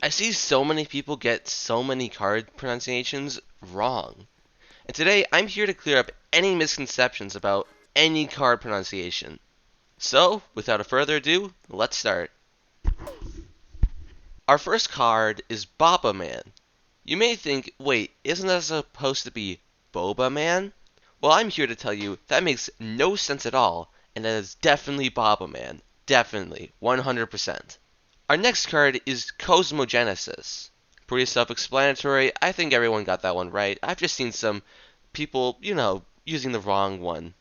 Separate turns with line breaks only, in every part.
I see so many people get so many card pronunciations wrong. And today I'm here to clear up any misconceptions about any card pronunciation. So, without further ado, let's start. Our first card is Baba Man. You may think, wait, isn't that supposed to be Boba Man? Well, I'm here to tell you that makes no sense at all, and that is definitely Baba Man. Definitely, 100%. Our next card is Cosmogenesis. Pretty self-explanatory. I think everyone got that one right. I've just seen some people, using the wrong one.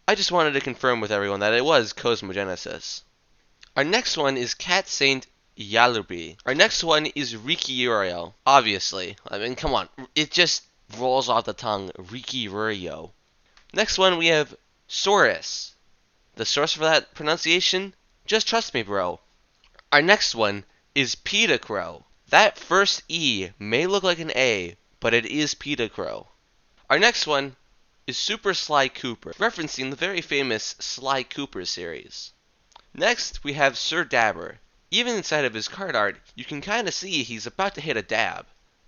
I just wanted to confirm with everyone that it was Cosmogenesis. Our next one is Cat Saint Yalubi. Our next one is Rikiurio. Obviously. I mean, come on. It just rolls off the tongue. Rikiurio. Next one we have Saurus. The source for that pronunciation? Just trust me, bro. Our next one is Pedicrow. That first E may look like an A, but it is Pedicrow. Our next one is Super Sly Cooper, referencing the very famous Sly Cooper series. Next, we have Sir Dabber. Even inside of his card art, you can kind of see he's about to hit a dab.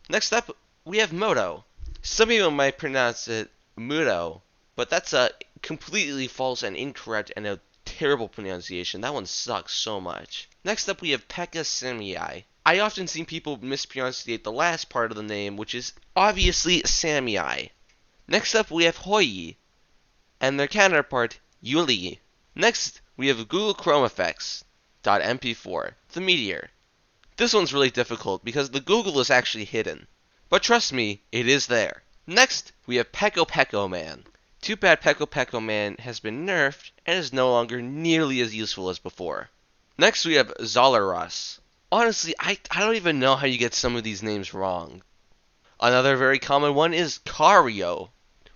Next up, we have Moto. Some people might pronounce it Muto, but that's a completely false and incorrect and a terrible pronunciation. That one sucks so much. Next up, we have Pekka Samii. I often see people mispronunciate the last part of the name, which is obviously Samii. Next up, we have Hoi, and their counterpart, Yuli. Next, we have Google Chrome Effects. .mp4, the meteor. This one's really difficult because the Google is actually hidden. But trust me, it is there. Next, we have Peko Peko Man. Too bad Peko Peko Man has been nerfed and is no longer nearly as useful as before. Next, we have Zolaros. Honestly, I don't even know how you get some of these names wrong. Another very common one is Cario.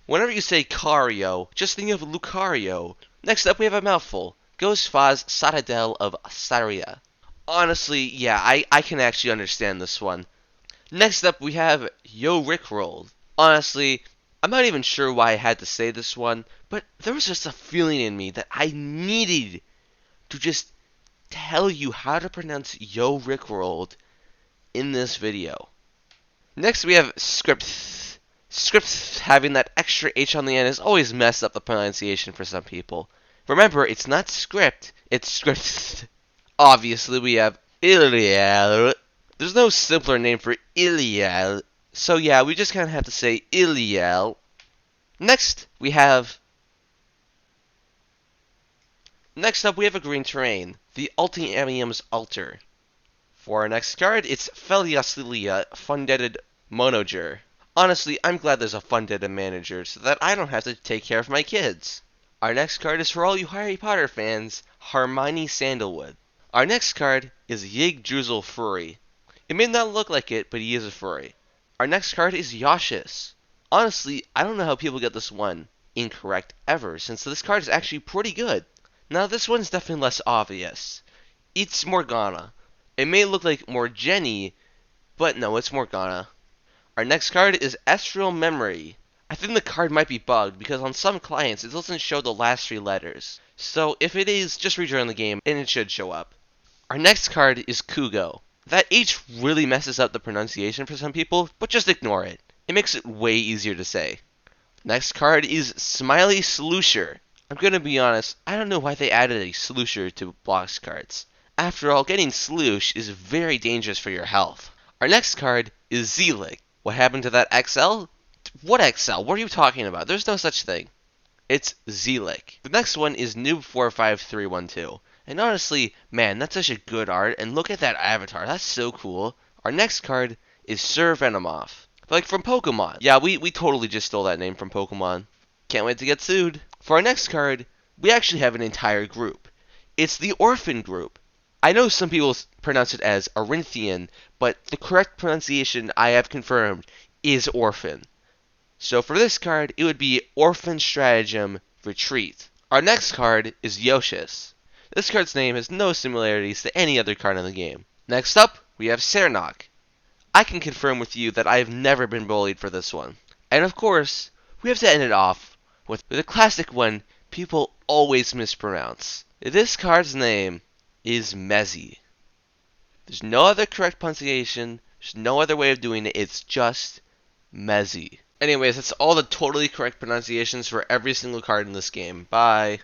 Whenever you say Cario, just think of Lucario. Next up, we have a mouthful. Ghost Faz Citadel of Saria. Honestly, yeah, I can actually understand this one. Next up, we have Yo Rickrolled. Honestly, I'm not even sure why I had to say this one, but there was just a feeling in me that I needed to just tell you how to pronounce Yo Rickrolled in this video. Next, we have Script. Script having that extra H on the end has always messed up the pronunciation for some people. Remember, it's not script, it's script. Obviously, we have Ilial. There's no simpler name for Ilial, so yeah, we just kind of have to say Ilial. Next up, we have a green terrain, the Ultimums Altar. For our next card, it's Feliasilia Funded Monoger. Honestly, I'm glad there's a funded manager so that I don't have to take care of my kids. Our next card is for all you Harry Potter fans, Hermione Sandalwood. Our next card is Yig Droozle Furry. It may not look like it, but he is a furry. Our next card is Yoshis. Honestly, I don't know how people get this one incorrect ever, since this card is actually pretty good. Now this one's definitely less obvious. It's Morgana. It may look like Morgeni, but no, it's Morgana. Our next card is Astral Memory. I think the card might be bugged because on some clients it doesn't show the last 3 letters. So if it is, just rejoin the game and it should show up. Our next card is Kugo. That H really messes up the pronunciation for some people, but just ignore it. It makes it way easier to say. Next card is Smiley Sloosher. I'm gonna be honest, I don't know why they added a Sloosher to blox cards. After all, getting Sloosh is very dangerous for your health. Our next card is Zelik. What happened to that XL? What XL? What are you talking about? There's no such thing. It's Zelik. The next one is Noob45312. And honestly, man, that's such a good art. And look at that avatar. That's so cool. Our next card is Sir Venomoth. Like from Pokemon. Yeah, we totally just stole that name from Pokemon. Can't wait to get sued. For our next card, we actually have an entire group. It's the Orphan group. I know some people pronounce it as Arinthian, but the correct pronunciation I have confirmed is Orphan. So for this card, it would be Orphan Stratagem Retreat. Our next card is Yoshis. This card's name has no similarities to any other card in the game. Next up, we have Cernok. I can confirm with you that I have never been bullied for this one. And of course, we have to end it off with a classic one people always mispronounce. This card's name is Mezzy. There's no other correct pronunciation. There's no other way of doing it. It's just Mezzy. Anyways, that's all the totally correct pronunciations for every single card in this game. Bye.